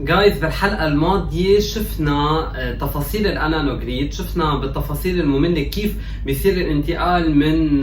جايز بالحلقة الماضية شفنا تفاصيل الانانو جريد، شفنا بالتفاصيل المملة كيف بيصير الانتقال من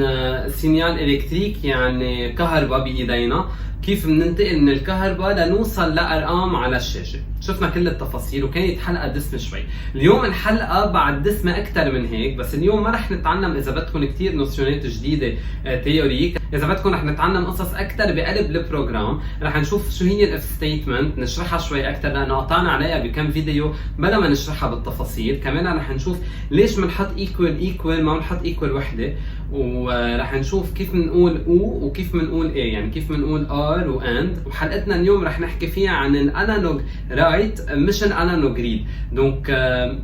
سينيال الكتريك يعني كهرباء بايدينا، كيف بننتقل من الكهرباء لنوصل لارقام على الشاشة. شفنا كل التفاصيل وكانت حلقة دسمة شوي. اليوم الحلقة بعد دسمة اكثر من هيك، بس اليوم ما رح نتعلم اذا بدكم كثير نوسيونات جديدة تيوريك، اذا بدكم رح نتعلم قصص اكثر بقلب البروجرام. رح نشوف شو هي الاف ستيتمنت، نشرحها شوي اكثر لانه قطعنا عليها بكم فيديو بلا ما نشرحها بالتفاصيل. كمان رح نشوف ليش بنحط ايكوال ما بنحط ايكوال وحده، ورح نشوف كيف بنقول او وكيف بنقول اي، يعني كيف بنقول ار واند. وحلقتنا اليوم رح نحكي فيها عن الانالوج رايت مش الانالوج ريد. دونك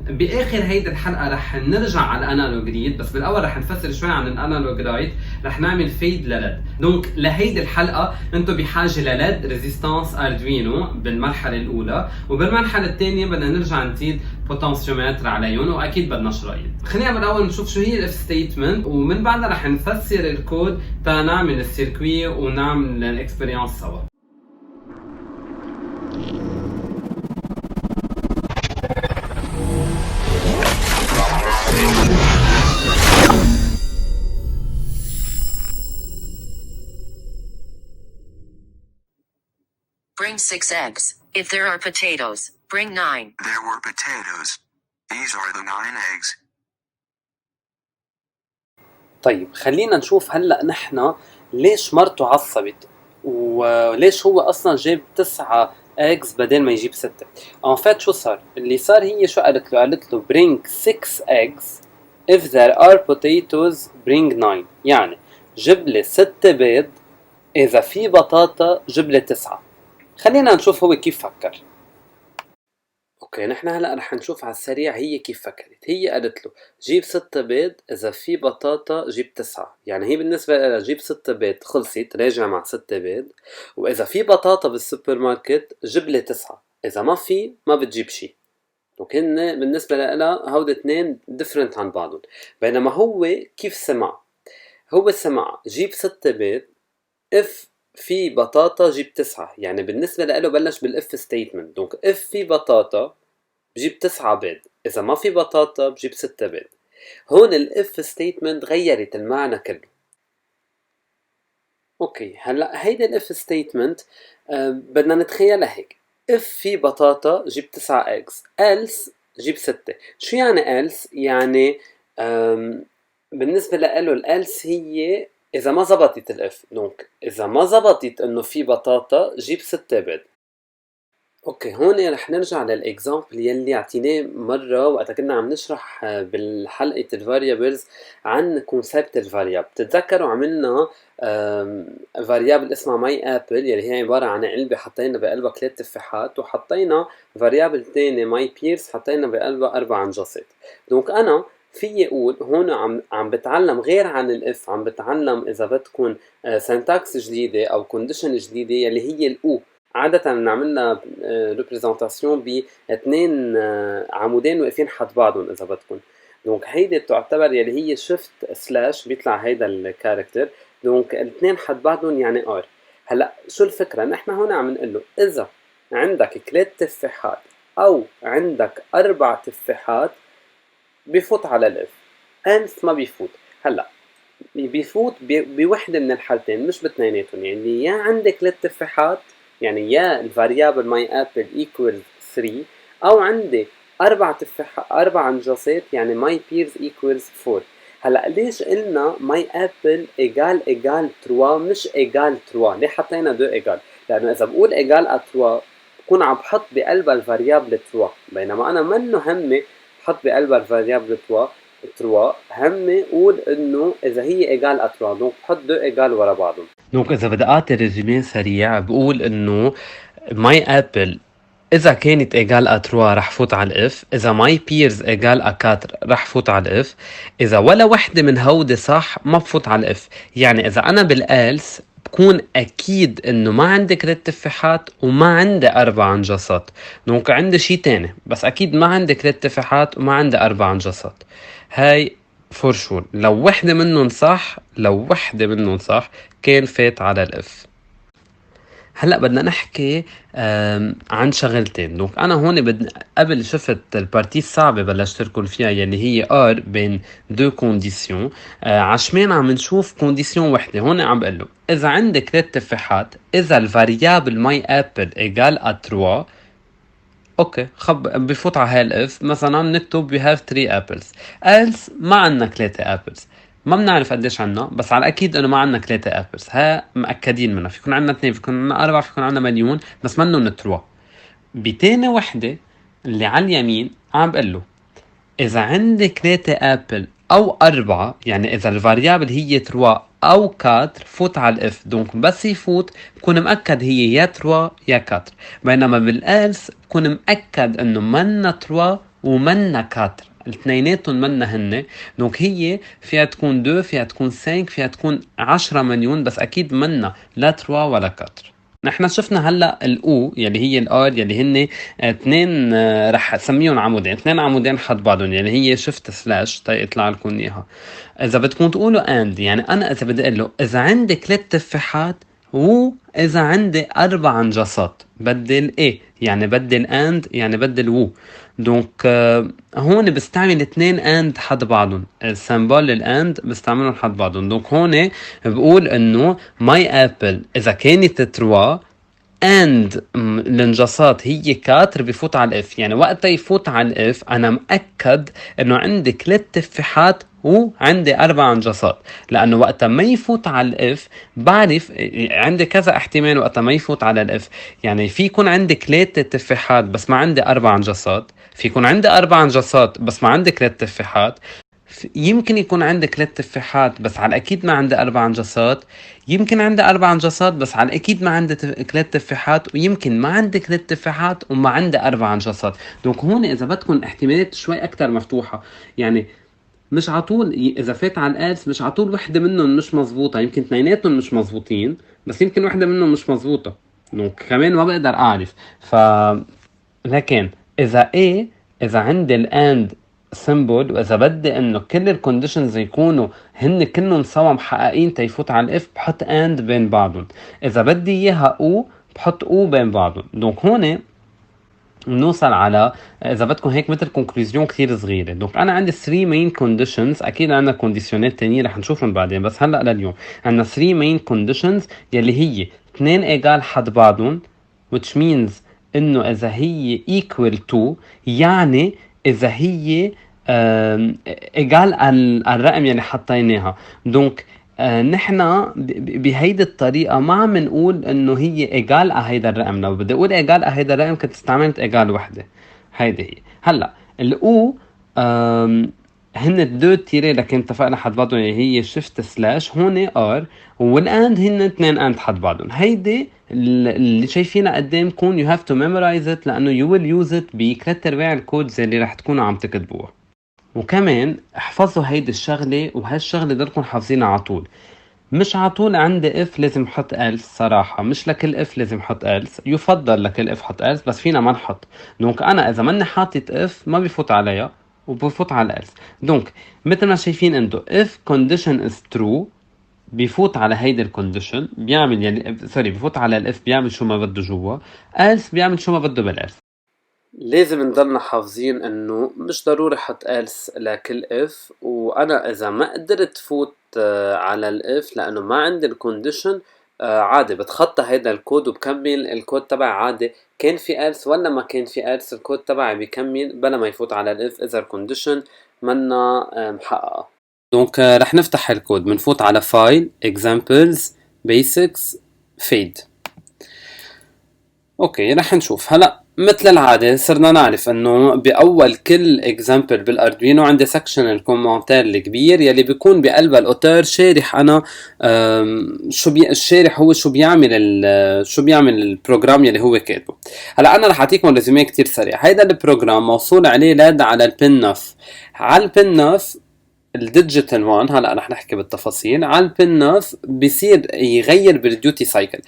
باخر هيدي الحلقه رح نرجع على الانالوج ريد، بس بالاول رح نفسر شوي عن الانالوج رايت، رح نعمل فيد للد. دونك لهيدي الحلقه انتم بحاجه للد ريزيستانس اردوينو بالمرحله الاولى، وبالمرحله الثانيه بدنا نرجع نزيد بوتنسيومتر عليهم، واكيد بدنا شرايط. خلينا بالاول نشوف شو هي الاف ستيتمنت، ومن بعدها رح نفسر الكود تا نعمل السيركوي ونعمل الاكسبيرينس سوا. Bring 6 eggs. If there are potatoes, bring 9. There were potatoes. These are the 9 eggs. طيب خلينا نشوف هلا نحن ليش مرته عصبت وليش هو اصلا جاب 9 eggs بدل ما يجيب 6. ان فات شو صار؟ اللي صار هي شو قالت له؟ قالت له bring 6 eggs if there are potatoes bring 9. يعني جيب لي 6 بيض اذا في بطاطا جيب لي 9. خلينا نشوف هو كيف فكر. اوكي، نحن هلا رح نشوف على السريع هي كيف فكرت. هي قالت له جيب 6 بيض، اذا في بطاطا جيب 9. يعني هي بالنسبه لها جيب 6 بيض خلصت، راجع مع 6 بيض، واذا في بطاطا بالسوبر ماركت جيب لي 9، اذا ما في ما بتجيب شيء. وكان بالنسبه لها هود اثنين ديفرنت عن بعضهم. بينما هو كيف سمع؟ هو سمع جيب 6 بيض اف في بطاطا جيب 9. يعني بالنسبه له بلش بالاف ستيتمنت. دونك اف في بطاطا بجيب 9 بيض، إذا ما في بطاطا بجيب 6 بيض. هون الإف ستيتمنت غيرت المعنى كله. أوكي، هلا هيدا الإف ستيتمنت بدنا نتخيلها هيك. إف في بطاطا جيب 9 إكس، إلس جيب 6. شو يعني إلس؟ يعني بالنسبة له الإلس هي إذا ما زبطت الإف. دونك إذا ما زبطت إنه في بطاطا جيب 6 بيض. اوكي، هون رح نرجع للاكزامبل يلي اعطيناه مره وقت كنا عم نشرح بالحلقه الفاريبلز عن كونسبت الفاريابل. بتتذكروا عملنا فاريابل اسمها ماي ابل يلي هي عباره عن علبه حطينا بقلبها 3 تفاحات، وحطينا فاريابل تاني ماي بيرز حطينا بقلبها 4 عنجصات. دونك انا في اقول هون عم بتعلم غير عن الاف، عم بتعلم اذا بدكم سنتاكس جديده او كونديشن جديده يلي هي الاو. عادة بنعملها ريبريزنتاسيون باثنين عمودين واقفين حد بعضهم اذا بدكم. دونك هيدي بتعتبر يلي هي شيفت سلاش بيطلع هيدا الكاركتر. دونك الاثنين حد بعضهم يعني ار. هلا شو الفكرة؟ نحن هون عم نقول له اذا عندك 3 تفاحات او عندك 4 تفاحات بفوت على الاف، انس ما بيفوت. هلا بيفوت بوحدة من الحالتين مش باثنيناتهم. يعني يا عندك 3 تفاحات، يعني يا الفاريابل ماي ابل ايكوال 3، او عندي 4 تفاحات 4 عنجصات يعني ماي بيرز ايكوالز 4. هلا ليش قلنا ماي ابل ايجال 3 مش ايجال 3؟ ليه حطينا 2 ايجال؟ لانه اذا بقول ايجال 3 بكون عم بحط بقلبها الفاريابل 3، بينما انا منه همي بحط بقلبها الفاريابل 3 همي قول انه اذا هي ايجال 3 دونك بحط 2 ايجال ورا بعضهم. دونك اذا بدي اعطي ريزومي سريع بقول انه ماي ابل اذا كانت ايجال 3 رح فوت على الاف، اذا ماي بيرز ايجال 4 رح فوت على الاف، اذا ولا وحده من هودي صح ما بفوت على الاف. يعني اذا انا بالالس بكون اكيد انه ما عندي 3 تفاحات وما عندي 4 عنجصات. دونك عندي شي تاني، بس اكيد ما عندي 3 تفاحات وما عندي 4 عنجصات. هاي فور شور لو وحده منهم صح كان فات على الاف. هلا بدنا نحكي عن شغلتين. دونك انا هون قبل شفت البارتي الصعبه بلشت لكم فيها يلي هي ار بين دو كونديسيون. عشمان عم نشوف كونديسيون وحده. هون عم بقول له اذا عندك 3 تفاحات، اذا الفاريابل ماي ابل ايجال ا 3، اوكي بفوت على هالاف مثلا نكتب we have 3 apples. else ما عندنا 3 apples. ما بنعرف قديش عنا، بس على اكيد انه ما عندنا 3 apples. ها مأكدين منها. فيكون عندنا 2، فيكون عندنا 4، فيكون عندنا مليون، بس منهم 3. بتاني وحدة اللي على اليمين عم بقول له إذا عندك 3 أبل أو 4، يعني إذا الفاريابل هي 3 أو 4، فوت على الإف. دونك بس يفوت بكون مأكد هي يا 3 يا 4. بينما بالإلس بكون مأكد إنه منا 3 ومنا 4، الاثنيناتهم منا هن. دونك هي فيها تكون 2، فيها تكون 5، فيها تكون 10 مليون، بس أكيد منا لا 3 ولا 4. نحن شفنا هلا الاو يلي هي الار يلي هن اثنين، رح اسميهم عمودين، اثنين عمودين حد بعضهم، يعني هي شفت سلاش يطلع لكم اياها. اذا بدكم تقولوا اند، يعني انا اذا بدي اقول له اذا عندي 3 تفاحات واذا عندي 4 نجاسات، بدي الاي، يعني بدي الاند، يعني بدي الوو. دونك هون بستعمل 2 اند حد بعضهم، السمبول الاند بستعملهم حد بعضهم. دونك هون بقول انه ماي ابل اذا كانت 3 اند النجاسات هي 4، بفوت على الاف. يعني وقتها يفوت على الاف انا مأكد انه عندي 3 تفاحات وعندي 4 نجاسات. لانه وقتها ما يفوت على الاف بعرف عندي كذا احتمال. وقتها ما يفوت على الاف يعني في يكون عندي 3 تفاحات بس ما عندي 4 نجاسات، في يكون عندي 4 نجاسات بس ما عندي 3 تفاحات، يمكن يكون عندك 3 تفاحات بس على الأكيد ما عندي 4 نجاسات، يمكن عندي 4 نجاسات بس على الأكيد ما عندي 3 تفاحات، ويمكن ما عندك 3 تفاحات وما عندي 4 نجاسات. دونك هون إذا بدكم احتمالات شوي أكتر مفتوحة. يعني مش عطول إذا فات على الآلس مش عطول وحدة منهم مش مزبوطة، يمكن اثنيناتهم مش مزبوطين، بس يمكن وحدة منهم مش مزبوطة. دونك كمان ما بقدر أعرف. لكن إذا عندي الأند سيمبل، واذا بدي انه كل الكونديشنز يكونوا هن كلهم سوا محققين تيفوت على الاف، بحط اند بين بعضهم. اذا بدي اياها او بحط او بين بعضهم. دونك هون بنوصل على اذا بدكم هيك مثل كونكلوزيون كثير صغيره. دونك انا عندي 3 مين كونديشنز، اكيد عندنا كونديشنات تانية رح نشوفهم بعدين، بس هلا لليوم عندنا 3 مين كونديشنز يلي هي 2 ايجال حد بعضهم، which means انه اذا هي equal to، يعني اذا هي ايجال الرقم يلي حطيناها. دونك نحن بهيدي الطريقة ما عم نقول انه هي ايجال على هيدا الرقم. لو بدي اقول ايجال على هيدا الرقم كنت استعملت ايجال وحدة. هيدي هي. هلا الاو هن دو تيري لكن اتفقنا حد بعضهم، يعني هي شيفت سلاش هون ار، والاند هن 2 اند حد بعضهم. هيدي اللي شايفينها قدامكم you have to memorize it، لانه you will use it بثلاث ارباع الكودز اللي رح تكونوا عم تكتبوها. وكمان احفظوا هيدي الشغلة، وهالشغلة ضلكم حافظينها على طول. مش على طول عندي اف لازم احط else، صراحة مش لكل اف لازم احط else، يفضل لكل اف حط else بس فينا ما نحط. دونك انا اذا ماني حاطط اف ما بفوت عليها وبفوت على else. دونك مثل ما شايفين انتو if condition is true بيفوت على هيدي الكونديشن بيعمل يعني بيفوت على الاف بيعمل شو ما بده جوا، else بيعمل شو ما بده بالelse. لازم نضلنا حافظين انه مش ضروري حط else لكل اف. وانا اذا ما قدرت فوت على الاف لانه ما عندي الكونديشن، عادي بتخطى هيدا الكود وبكمل الكود تبعي عادي. كان في else ولا ما كان في else الكود تبعي بيكمل بلا ما يفوت على الاف اذا الكونديشن منا محققة. دونك رح نفتح الكود، بنفوت على فايل examples basics fade. اوكي رح نشوف هلا مثل العادة صرنا نعرف انه باول كل اكزامبل بالاردوينو عندي سكشن الكومنتار الكبير يلي بيكون بقلب الاوتور شارح انا الشارح هو شو بيعمل البروجرام يلي هو كاتبه. هلا انا رح اعطيكم ريزومي كتير سريع. هيدا البروجرام موصول عليه لاد على البن 9. على البن 9 الديجيتال 1، هلا رح نحكي بالتفاصيل. على البن 9 بيصير يغير بالديوتي سايكل.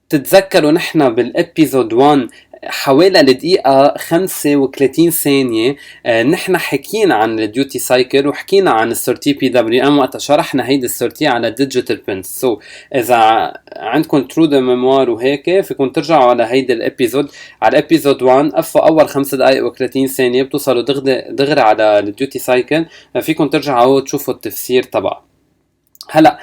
تتذكروا نحن بالابيزود 1 حوالي لدقيقة 35 ثانية نحن حكينا عن الديوتي سايكل وحكينا عن السورتي بي دبليو ام وقت شرحنا هيدي السورتي على ديجيتال بنز. سو اذا عندكم ترو دو ميموار وهيك فيكم ترجعوا على هيدي الابيزود، على الابيزود 1 قفوا اول 5 دقائق و30 ثانية بتوصلوا دغري على الديوتي سايكل، فيكم ترجعوا تشوفوا التفسير تبعه. هلا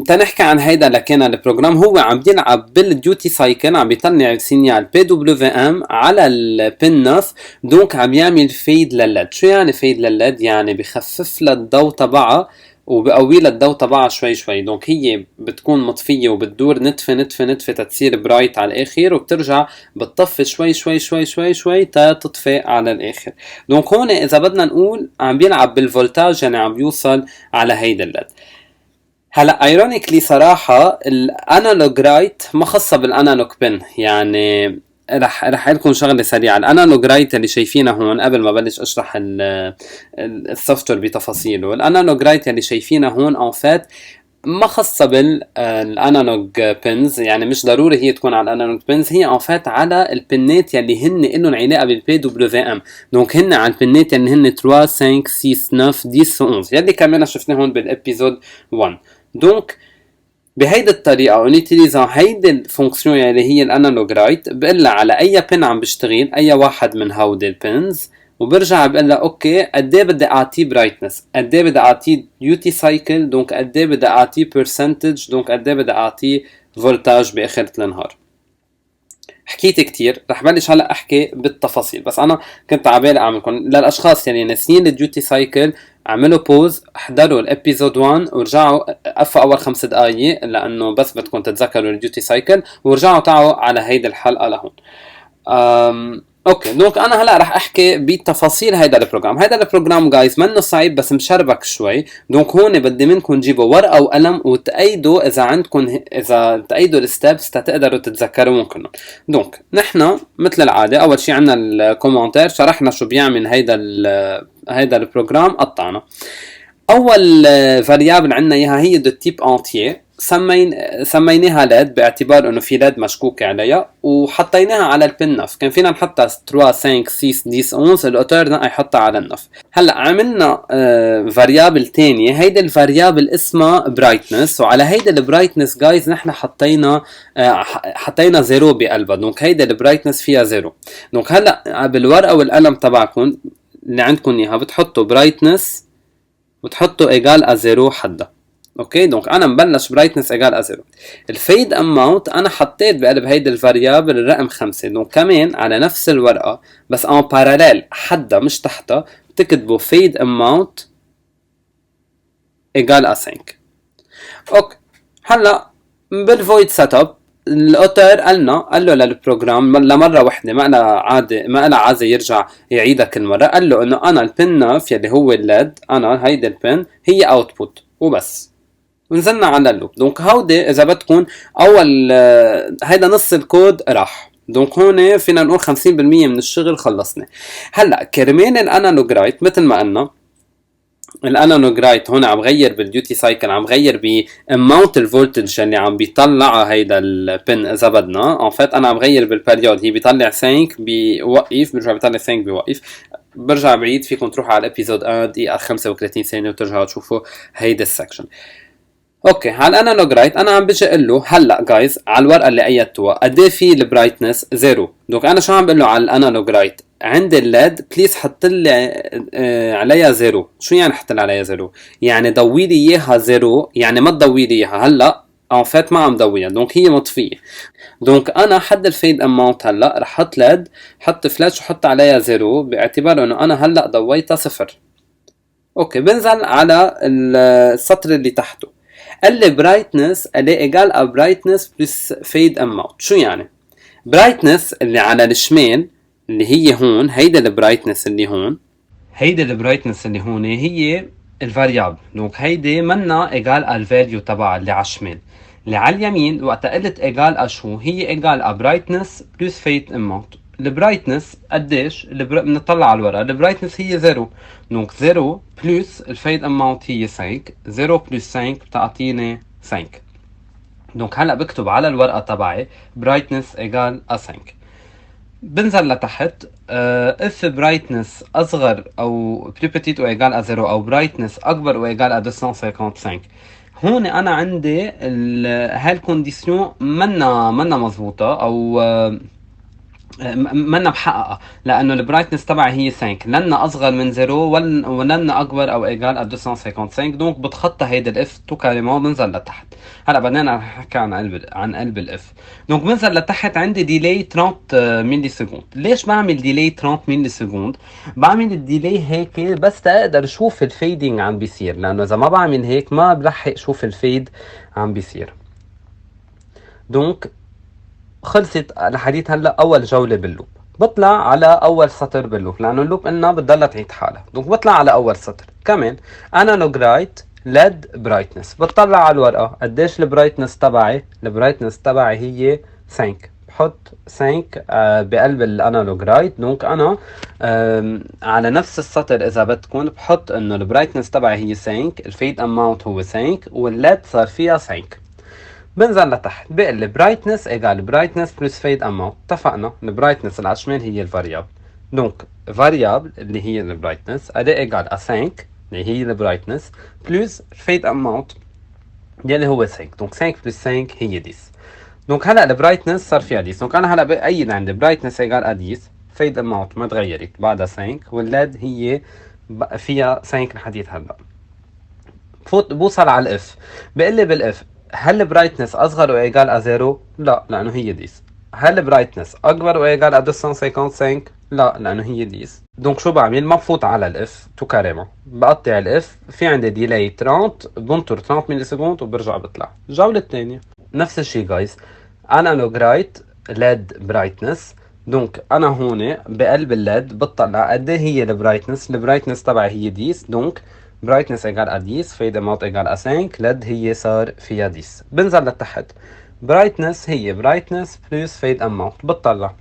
تنحكي عن هيدا لكن البروجرام هو عم بيلعب بالديوتي سايكل، عم بيطلع سينيال بي دبليو في ام على البن 9، دونك عم يعمل فيد للليد. شو يعني فيد للليد؟ يعني بخفف لها الضوء تبعها وبقوي لها الضوء تبعها شوي شوي. دونك هي بتكون مطفية وبتدور نتفة نتفة نتفة تتصير برايت على الاخر، وبترجع بتطفي شوي شوي شوي شوي شوي تتطفي على الاخر. دونك هون اذا بدنا نقول عم بيلعب بالفولتاج، يعني عم بيوصل على هيدا الليد. هلا ايرونيكلي صراحه الانالوج رايت ما خاصه بالانالوج بن، يعني رح لكم شغله سريعه. الانالوج رايت اللي شايفينه هون قبل ما بلش اشرح السوفت وير بتفاصيله، الانالوج رايت اللي شايفينه هون ان فات ما خاصه بالانالوج بنز، يعني مش ضروري هي تكون على الانالوج بنز، هي ان فات على البنات يلي هن لهم علاقه بالبي دبليو في ام. دونك هن على البنات اللي هن 3 5 6 9 10 11 يلي كمان شفناهم بالابيزود 1. دونك بهيدي الطريقة ونيتيليزا هيدي الفونكسيون اللي هي الانالوج رايت، بقلها على اي بن عم بشتغل، اي واحد من هودي البنز، وبرجع بقلها اوكي قد ايه بدي اعطيه برايتنس، قد ايه بدي اعطيه ديوتي سايكل، دونك قد ايه بدي اعطيه برسنتج، دونك قد ايه بدي اعطيه فولتاج باخرة النهار. حكيت كتير، رح بلش هلا احكي بالتفاصيل، بس انا كنت عبالي اعملكم للاشخاص يعني ناسيين الديوتي سايكل، اعملوا بوز، احضروا الابيزود 1 ورجعوا قفوا اول 5 دقائق لانه بس بدكم تتذكروا الديوتي سايكل، ورجعوا تعوا على هيدي الحلقه لهون. اوكي دونك انا هلا رح احكي بتفاصيل هيدا البروجرام. هيدا البروجرام جايز منه صعيب بس مشربك شوي. دونك هون بدي منكم تجيبوا ورقه وقلم وتأيدوا اذا عندكم، اذا تأيدوا الستبس تقدروا تتذكروا كلهم. دونك نحن مثل العاده اول شيء عندنا الكومنتير، شرحنا شو بيعمل هيدا البروجرام، قطعنا. اول فاريابل عندنا اياها هي دو تيب انتيي، سميناها ليد باعتبار انه في ليد مشكوك عليها، وحطيناها على البن 9. كان فينا نحطها 3 5 6 10 11، الاوتور نقى يحطها على النف. هلا عملنا فاريابل تانية، هيدا الفاريابل اسمها برايتنس، وعلى هيدا البرايتنس جايز نحن حطينا زيرو بقلبها، دونك هيدا البرايتنس فيها زيرو. دونك هلا بالورقه والقلم تبعكم اللي عندكم اياها بتحطوا برايتنس وتحطوا ايجال ازيرو حدا. اوكي دونك انا مبلش برايتنس ايجال ازيرو. الفيد اماونت انا حطيت بقلب هيدا الفاريابل الرقم 5، دونك كمان على نفس الورقه بس ان باراليل حدا مش تحتها بتكتبوا فيد اماونت ايجال ا 5. اوكي هلا بالفويد سيت اب الاوتر قال له للبروجرام لمره وحده، ما لها عاده يرجع يعيدها كل مره. قال له انه انا البن 9 يلي هو الليد، انا هيدا البن هي اوتبوت وبس، ونزلنا على اللوب. دونك هودي اذا بدكم اول هيدا نص الكود راح. دونك هون فينا نقول 50% من الشغل خلصنا. هلا كرمال الانالوج رايت مثل ما قلنا، الانالوج رايت هون عم غير بالديوتي سايكل، عم غير باماونت الفولتج اللي عم بيطلعها هيدا البن. اذا بدنا ان فات انا عم غير بالبريود، هي بيطلع 5 بيوقف، برجع بيطلع 5 بيوقف، برجع بعيد. فيكم تروحوا على الابيزود دقيقه 35 ثانيه وترجعوا تشوفوا هيدا السكشن. اوكي على الانالوج رايت انا عم بيجي اقول له هلا جايز على الورقه اللي ايدتوها قد ايه في البرايتنس؟ زيرو. دونك انا شو عم بقول له على الانالوج رايت؟ عند الليد بليز حط لي عليها زيرو. شو يعني حط لي عليها زيرو؟ يعني ضوي لي اياها زيرو، يعني ما تضوي لي اياها هلا ان فات ما عم ضويها، دونك هي مطفيه. دونك انا حد الفيد اماونت هلا رح حط ليد، حط فلاش وحط عليها زيرو باعتبار انه انا هلا ضويتها صفر. اوكي بنزل على السطر اللي تحته، قال لي برايتنس قال لي ايجال ا برايتنس بلس فيد اماونت. شو يعني؟ برايتنس اللي على الشمال اللي هي هون، هيدا البرايتنس اللي هون، هيدا البرايتنس اللي هون هي الفاريابل. دونك هيدي منا ايجال الفاليو تبع اللي على الشمال. اللي على اليمين وقت قلت ايجال ا شو؟ هي ايجال ا برايتنس بلس فيد اماونت. البرايتنس قديش؟ بنطلع على الورقه، البرايتنس هي زيرو. دونك زيرو بلس الفيد اماونت هي 5، زيرو بلس 5 بتعطيني 5. دونك هلا بكتب على الورقه تبعي برايتنس ايجال ا 5. بنزل لتحت if brightness أصغر أو plus petite ou égal à 0 أو brightness أكبر أو égal à 255. هون أنا عندي هالكونديسيون منا مزبوطة أو منا محققة، لأنه البرايتنس تبعي هي 5 لنا أصغر من 0 ولنا أكبر أو إيجال 255. دونك بتخطى هيدا الإف تو كاريمون بنزل لتحت. هلا بعدين رح نحكي عن قلب الإف. دونك بنزل لتحت عندي ديلي 30 ملي سكوند. ليش بعمل ديلي 30 ملي سكوند؟ بعمل الديلي هيك بس تقدر شوف الفيدنج عم بيصير، لأنه إذا ما بعمل هيك ما بلحق شوف الفيد عم بيصير. دونك خلصت الحديث هلا اول جوله باللوب. بطلع على اول سطر باللوب لانه اللوب قلنا بتضلها تعيد حالها. دونك بطلع على اول سطر كمان انالوج رايت ليد برايتنس. بطلع على الورقه قديش البرايتنس تبعي. البرايتنس تبعي هي 5. بحط 5 بقلب الانالوج رايت. دونك انا على نفس السطر اذا بدكم بحط انه البرايتنس تبعي هي 5، الفيد اماونت هو 5 والليد صار فيها 5. بنزل لتحت بقول لي برايتنس ايجال برايتنس بلس فيد اماونت. اتفقنا البرايتنس اللي على الشمال هي الفاريابل. دونك فاريابل اللي هي البرايتنس ادي ايجال ا 5 اللي هي البرايتنس بلس فيد اماونت يلي هو 5. دونك 5 بلس 5 هي 10. دونك هلا البرايتنس صار فيها 10. دونك انا هلا بقيد عندي برايتنس ايجال ا 10 فيد اماونت ما تغيرت بعدها 5 والليد هي فيها 5 لحديت هلا. بفوت بوصل على الاف بقول لي بالاف هل البرايتنس اصغر او ايجال ا 0؟ لا لانه هي 10. هل البرايتنس اكبر او ايجال ا 255؟ لا لانه هي 10. دونك شو بعمل؟ ما بفوت على الاف تو كاريمون، بقطع الاف في عندي ديلي 30 بنطر 30 ملي سكوند وبرجع بطلع. الجوله الثانيه نفس الشيء جايز انالوج رايت ليد برايتنس. دونك انا هون بقلب الليد بطلع قد ايه هي البرايتنس. البرايتنس تبعي هي 10. دونك برايتنس ايجال ا 10 فيد اماونت ايجال ا 5 ليد هي صار فيها 10. بنزل لتحت برايتنس هي برايتنس بلس فيد اماونت. بطلع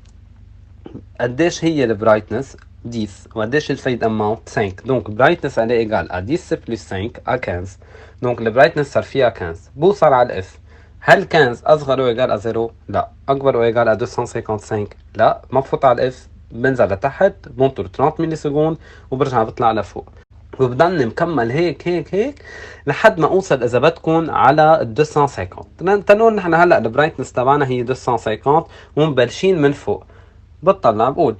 قديش هي البرايتنس 10 وقديش الفيد اماونت 5. دونك برايتنس عليه ايجال ا 10 بلس 5 ا 15. دونك البرايتنس صار فيها 15. بوصل على الاف هل 15 اصغر او ايجال ا 0؟ لا. اكبر او ايجال ا 255؟ لا. ما بفوت على الاف بنزل لتحت بنطر 30 ملي سكوند وبرجع بطلع لفوق وبضلني مكمل هيك هيك هيك لحد ما اوصل اذا بدكم على 250. تنقول نحن هلا البرايتنس تبعنا هي 250 ومبلشين من فوق. بطلع بقول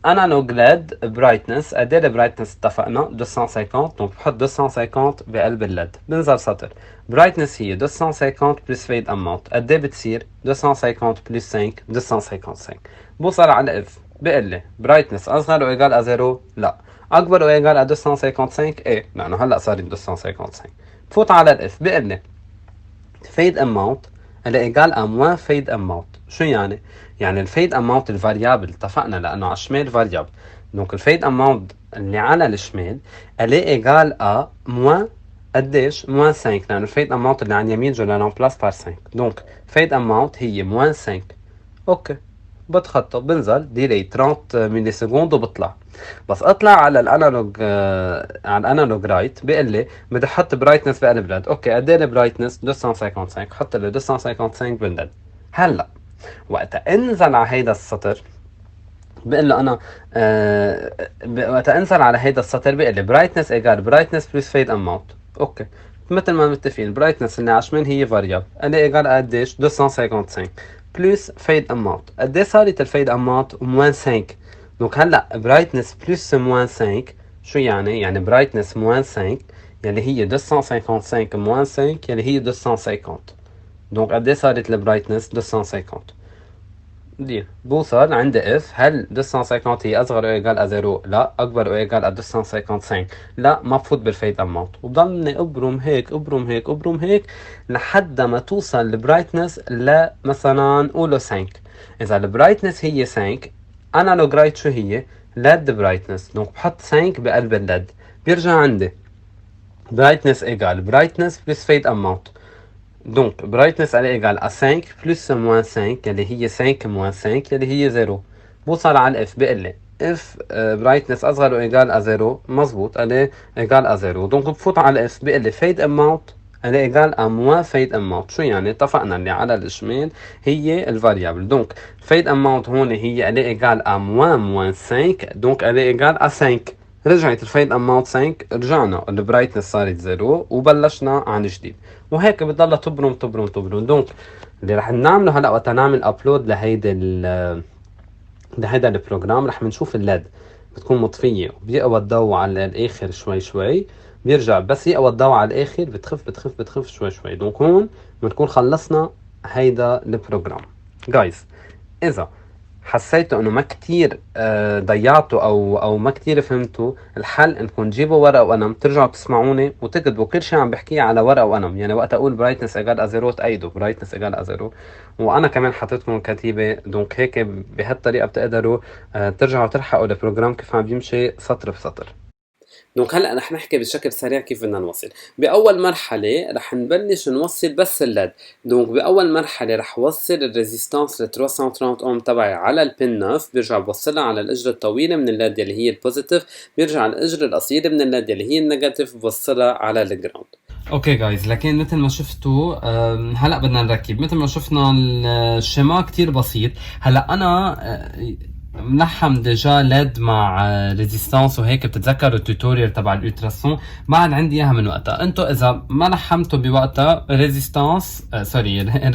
انالوج ليد برايتنس قد ايه البرايتنس اتفقنا 250. دونك بحط 250 بقلب الليد. بنزل سطر برايتنس هي 250 بلس فيد اماونت قد ايه بتصير 250 بلس 5 255. بوصل على اف بقول لي برايتنس اصغر او ايجال ا 0؟ لا. اكبر او ايجال ا 255؟ ايه لانه هلا صار 255. بفوت على الاف بقول لي فيد اماونت اللي ايجال ا موان فيد اماونت. شو يعني؟ يعني الفيد اماونت الفاريابل اتفقنا لانه على الشمال فاريابل. دونك الفيد اماونت اللي على الشمال اللي ايجال ا موان قديش؟ موان 5 لانه الفيد اماونت اللي على اليمين جو لامبلاس بار 5. دونك فيد اماونت هي موان 5. اوكي بتخطى بنزل ديلي 30 ملي سكوند وبطلع. بس اطلع على الانالوج على الانالوج رايت بيقول لي بدي احط برايتنس بقلب ليد. اوكي قد ايه البرايتنس 255 حط لي 255 بالليد. هلا وقت انزل على هيدا السطر بقول له انا وقت انزل على هيدا السطر بقول لي برايتنس ايجال برايتنس بلس فيد اماونت. اوكي مثل ما متفقين البرايتنس اللي على الشمال هي فاريابل اللي ايجال قديش 255 بلس فيد اماونت. قد ايه صارت الفيد اماونت؟ موان 5. دونك هلا برايتنس بلس موان 5 شو يعني؟ يعني برايتنس موان 5 يلي هي 255 موان 5 يلي هي 250. دونك قد ايه صارت البرايتنس 250. دي بوصل عند اف هل 250 هي اصغر او ايجال ا 0؟ لا. اكبر او ايجال ا 255؟ لا. ما بفوت بالفيد اماونت وبضلني ابرم هيك ابرم هيك ابرم هيك لحد ما توصل البرايتنس لمثلا قولوا 5. اذا البرايتنس هي 5 انالوج رايت شو هي؟ ليد برايتنس. دونك بحط 5 بقلب الليد بيرجع عندي برايتنس ايجال برايتنس بلس فيد اماونت. دونك برايتنس على ايجال ا 5 بلس موان 5 يلي هي 5 موان 5 يلي هي 0. بوصل على الاف بقول لي اف برايتنس اصغر او ايجال ا 0 مزبوط عليه ايجال ا 0. دونك بفوت على اف بقول لي فيد اماونت اللي ايجال ا موان فيد اماونت. شو يعني؟ اتفقنا اللي على الشمال هي الفاريابل، دونك فيد اماونت هون هي اللي ايجال ا موان 5، دونك اللي ايجال ا 5. رجعت الفيد اماونت 5، رجعنا البرايتنس صارت 0 وبلشنا عن جديد، وهيك بتضلها تبرم تبرم تبرم. دونك اللي رح نعمله هلا وقت نعمل ابلود لهيدا البروجرام، رح بنشوف الليد بتكون مطفية وبيقوى الضوء على الاخر شوي شوي، بيرجع بس يقوى الضوء على الاخر بتخف بتخف بتخف شوي شوي. دونك هون بنكون خلصنا هيدا البروجرام. جايز اذا حسيتوا انه ما كتير ضيعتوا او ما كتير فهمتوا الحل، انكم تجيبوا ورقه وقلم ترجعوا تسمعوني وتكتبوا كل شيء عم بحكيه على ورقه وقلم. يعني وقت اقول برايتنس ايجال ازيرو تأيدوا برايتنس ايجال ازيرو، وانا كمان حطيتكم كتيبه. دونك هيك بهالطريقه بتقدروا ترجعوا تلحقوا البروجرام كيف عم بيمشي سطر بسطر. دونك هلا رح نحكي بشكل سريع كيف بدنا نوصل. باول مرحله رح نبلش نوصل بس الليد. دونك باول مرحله رح وصل الريزيستانس ل 330 اوم تبعي على البن 9، بيرجع بوصلها على الاجره الطويله من الليد اللي هي البوزيتيف، بيرجع على الاجره القصيره من الليد اللي هي النيجاتيف بوصلها على الجراوند. اوكي جايز، لكن مثل ما شفتوا هلا بدنا نركب. مثل ما شفنا الشيما كتير بسيط. هلا انا ملحم ديجا ليد مع ريزيستانس وهيك، بتتذكروا التوتوريال تبع الالتراسون بعد عندي اياها من وقتها. انتو اذا ما لحمتوا بوقتها ريزيستانس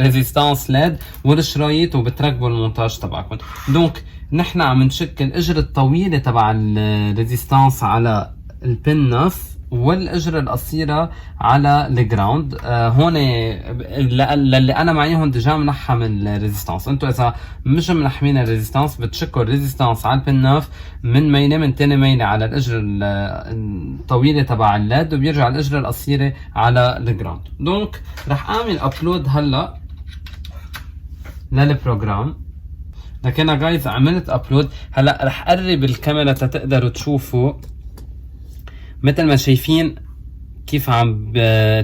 ريزيستانس ليد والشرايط وبتركبوا المونتاج تبعكم. دونك نحن عم نشك الاجره الطويله تبع الريزيستانس على البن 9 والاجره القصيره على الجراوند. هون اللي انا معي هون ديجا منحم الريزيستانس. انتو اذا مش منحمين الريزيستانس بتشكوا الريزيستانس على البن 9 من ميله من تاني ميله على الاجره الطويله تبع الليد، وبيرجع الاجره القصيره على الجراوند. دونك رح اعمل ابلود هلا للبروجرام. لكن جايز عملت ابلود. هلا رح قرب الكاميرا تقدروا تشوفوا مثل ما شايفين كيف عم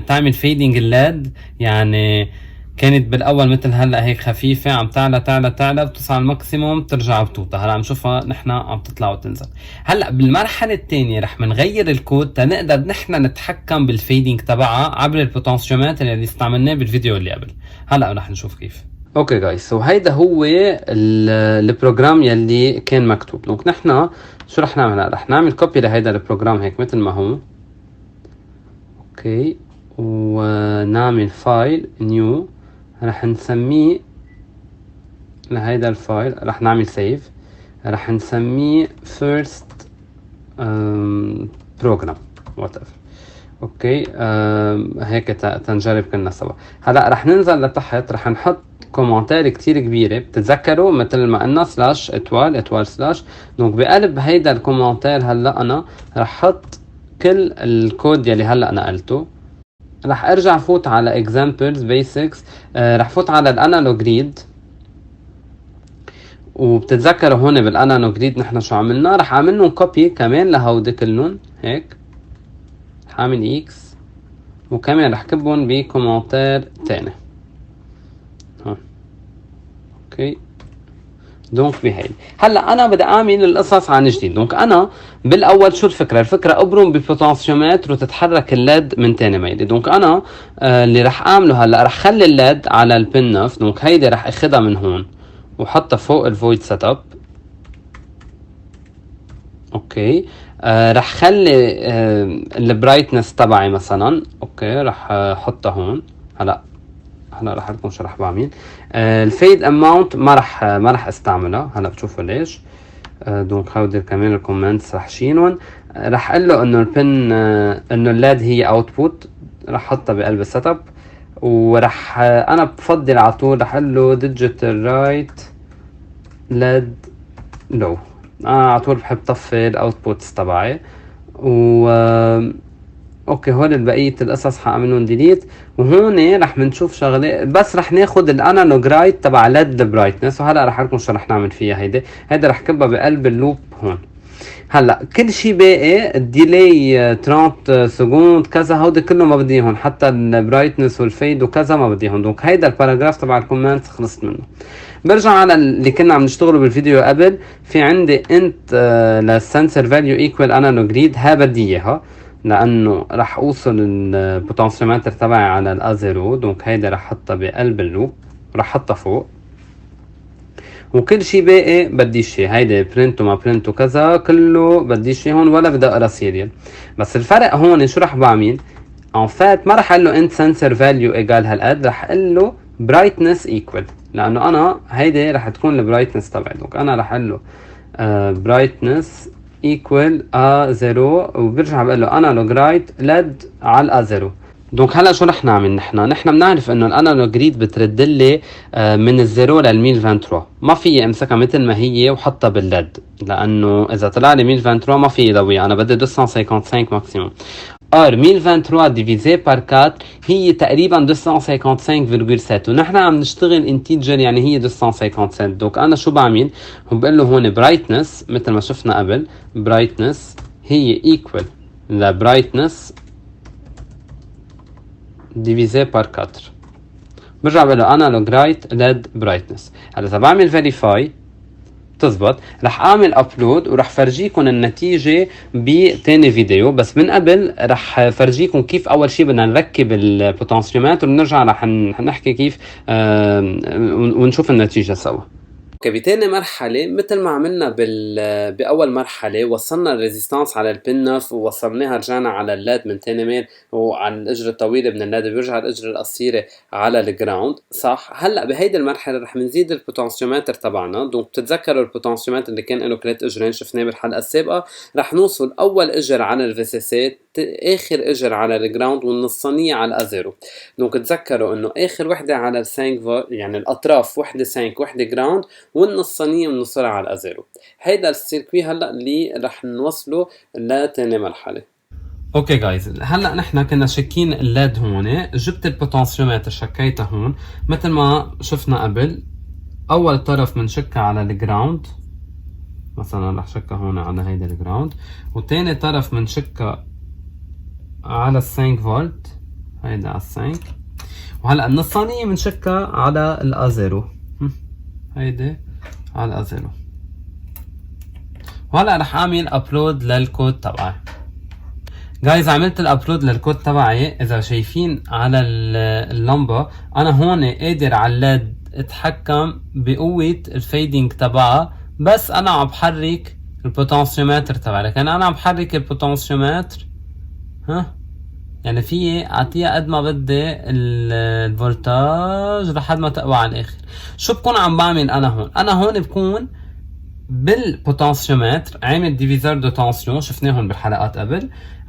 تعمل فيدنج الليد. يعني كانت بالاول مثل هلا هيك خفيفه، عم تعلى تعلى تعلى بتصل على الماكسيموم ترجع بتوطى. هلا عم نشوفها نحن عم تطلع وتنزل. هلا بالمرحله الثانيه رح منغير الكود تنقدر نحن نتحكم بالفيدنج تبعها عبر البوتنسيومات اللي استعملناه بالفيديو اللي قبل. هلا رح نشوف كيف. اوكي جايز، سو هيدا هو البروجرام يلي كان مكتوب. دونك نحن شو رح نعمل؟ رح نعمل كوبي لهيدا البروجرام هيك مثل ما هو. اوكي، ونعمل فايل نيو، رح نسميه لهيدا الفايل، رح نعمل سيف، رح نسميه first program whatever. اوكي هيك تنجرب كلنا سوا. هلا رح ننزل لتحت، رح نحط كومنتار كتير كبيرة. بتتذكروا مثل ما قلنا سلاش اتوال اتوال سلاش. دونك بقلب هيدا الكومنتار هلا انا رح حط كل الكود يلي هلا نقلته. رح ارجع فوت على examples basics، رح فوت على الانالوج ريد. وبتتذكروا هون بالانالوج ريد نحن شو عملنا؟ رح اعملهم كوبي كمان لهودي كلهم هيك، رح اعمل اكس وكمان رح كبهم بكومنتار تاني هون. اوكي، دونك بهي هلا انا بدي اعمل القصص عن جديد. دونك انا بالاول شو الفكره؟ الفكره ابرم ببوتنسيومتر وتتحرك الليد من تاني ميله. دونك انا اللي رح اعمله هلا رح خلي الليد على البن 9. دونك هيدي رح اخدها من هون وحطها فوق الفويد سيت اب. اوكي رح خلي البرايتنس تبعي مثلا، اوكي رح احطها هون. هلا رح لكم شو رح بعمل. الفيد اماونت ما رح استعملها. هلا بتشوفوا ليش. دونك هودي كمان الكومنتس رح شيلهم. رح اقول له انه البن انه الليد هي اوتبوت، رح احطها بقلب السيت اب. ورح انا بفضل على طول رح اقول له ديجيتال رايت ليد لو. على طول بحب طفي الاوتبوتس تبعي. اوكي هول بقيه القصص حاعملهم ديليت. وهون رح بنشوف شغله، بس رح ناخد الانالوج رايت تبع ليد برايتنس. وهلا رح لكم شو رح نعمل فيها. هيدا رح كبها بقلب اللوب هون. هلا كل شيء باقي الديلي 30 سكوند كذا، هودي كله ما بدي اياهم، حتى البرايتنس والفيد وكذا ما بدي اياهم. دونك هيدا الباراجراف تبع الكومنت خلصت منه. برجع على اللي كنا عم نشتغله بالفيديو قبل. في عندي انت للسنسر فاليو ايكوال انالوج ريد، ها بدي اياها. لانه رح اوصل البوتنسيومتر تبعي على الازيرو. دونك هيدا رح احطها بقلب اللوب، رح احطها فوق، وكل شي باقي بديش اياه. هيدا برنت وما برنت وكذا كله بديش اياه هون، ولا بدي اقرا سيريال. بس الفرق هون شو رح بعمل؟ ان فات ما رح اقول له انت سنسر فاليو ايجال هالقد، رح اقول له برايتنس ايكوال، لانه انا هيدي رح تكون البرايتنس تبعي. دونك انا رح اقول له برايتنس ايكوال A0، وبرجع بقول له انالوج رايت ليد على A0. دونك هلا شو رح نعمل؟ نحن بنعرف انه الانالوج ريد بترد لي من الزيرو لل 1023، ما في امسكها مثل ما هي وحطها بالليد، لانه اذا طلع لي 1023 ما في ضوية، انا بدي 255 ماكسيموم. اور 1023 divisé par 4 هي تقريبا 255.7، ونحن عم نشتغل انتيجر يعني هي 257. دوك انا شو بعمل؟ بقول له هون برايتنس مثل ما شفنا قبل، برايتنس هي equal ل برايتنس divisé par 4. برجع بقول له انالوج رايت ليد برايتنس. هلا اذا بعمل فيريفاي تزبط، رح اعمل ابلود ورح فرجيكم النتيجة بتاني فيديو. بس من قبل رح فرجيكم كيف اول شي بدنا نركب البوتنسيومات، ونرجع رح نحكي كيف ونشوف النتيجة سوا. بتاني مرحلة مثل ما عملنا بأول مرحلة، وصلنا الريزيستانس على البن 9 ووصلناها، رجعنا على اللاد من تاني ميل وعلى الأجرة الطويلة من اللاد بيرجع الأجرة القصيرة على الجراوند، صح؟ هلأ بهيدي المرحلة رح منزيد البوتنسيومتر تبعنا. دونك بتتذكروا البوتنسيومتر اللي كان له 3 أجرين شفناه بالحلقة السابقة، رح نوصل أول أجر على الفيسيسات، آخر أجر على الجراوند، والنصانية على الأزيرو. دونك تذكروا إنه آخر وحدة على السانك يعني الأطراف وحدة سانك وحدة جراوند، والنصانية بنوصلها على الأزيرو. هيدا السيركوي هلا اللي رح نوصله لتاني مرحلة. اوكي جايز، هلا نحن كنا شاكين الليد هون، جبت البوتنسيومتر شكيتها هون مثل ما شفنا قبل. اول طرف بنشكها على الجراوند، مثلا رح شكها هون على هيدا الجراوند، وتاني طرف بنشكها على السانك فولت، هيدا على السانك. وهلا النصانية بنشكها على الازيرو، هيدي على الازيرو. وهلا رح اعمل ابلود للكود تبعي. جايز عملت الابلود للكود تبعي، اذا شايفين على اللمبة انا هون قادر على الليد اتحكم بقوة الفيدنج تبعها، بس انا عم بحرك البوتنسيومتر تبعي. لكن انا عم بحرك البوتنسيومتر يعني في اعطيها قد ما بدي الفولتاج لحد ما تقوى على الاخر. شو بكون عم بعمل انا هون؟ انا هون بكون بالبوتنسيومتر عامل ديفيزور دو تنسيون، شفناهم بالحلقات قبل،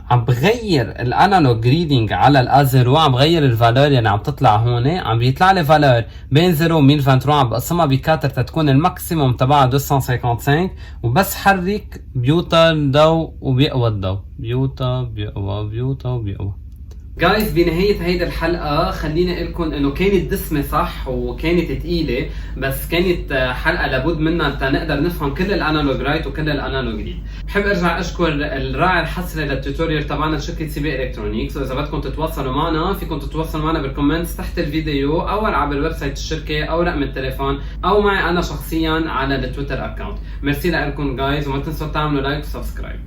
عم بغير الانالوج ريدنج على الازيرو، عم بغير الفالور يعني عم تطلع هون، عم بيطلع لي فالور بين 0 و 1023، عم بقسمها بكاتر تتكون الماكسيموم تبعها 255، وبس حرك بيوطى الضوء وبيقوى الضوء، بيوطى بيقوى بيوطى وبيقوى. جايز بنهاية هيدا الحلقة خليني اقول لكم انه كانت دسمة صح وكانت تقيلة، بس كانت حلقة لابد منها نقدر نفهم كل الانالوج رايت وكل الانالوج ريد. بحب ارجع اشكر الراعي الحصري للتوتوريال تبعنا شركة سي بي الكترونيكس. واذا بدكم تتواصلوا معنا فيكم تتواصلوا معنا بالكومنتس تحت الفيديو، او على الويب سايت الشركة، او رقم التليفون، او معي انا شخصيا على التويتر اكاونت. ميرسي لكم جايز، وما تنسوا تعملوا لايك وسبسكرايب.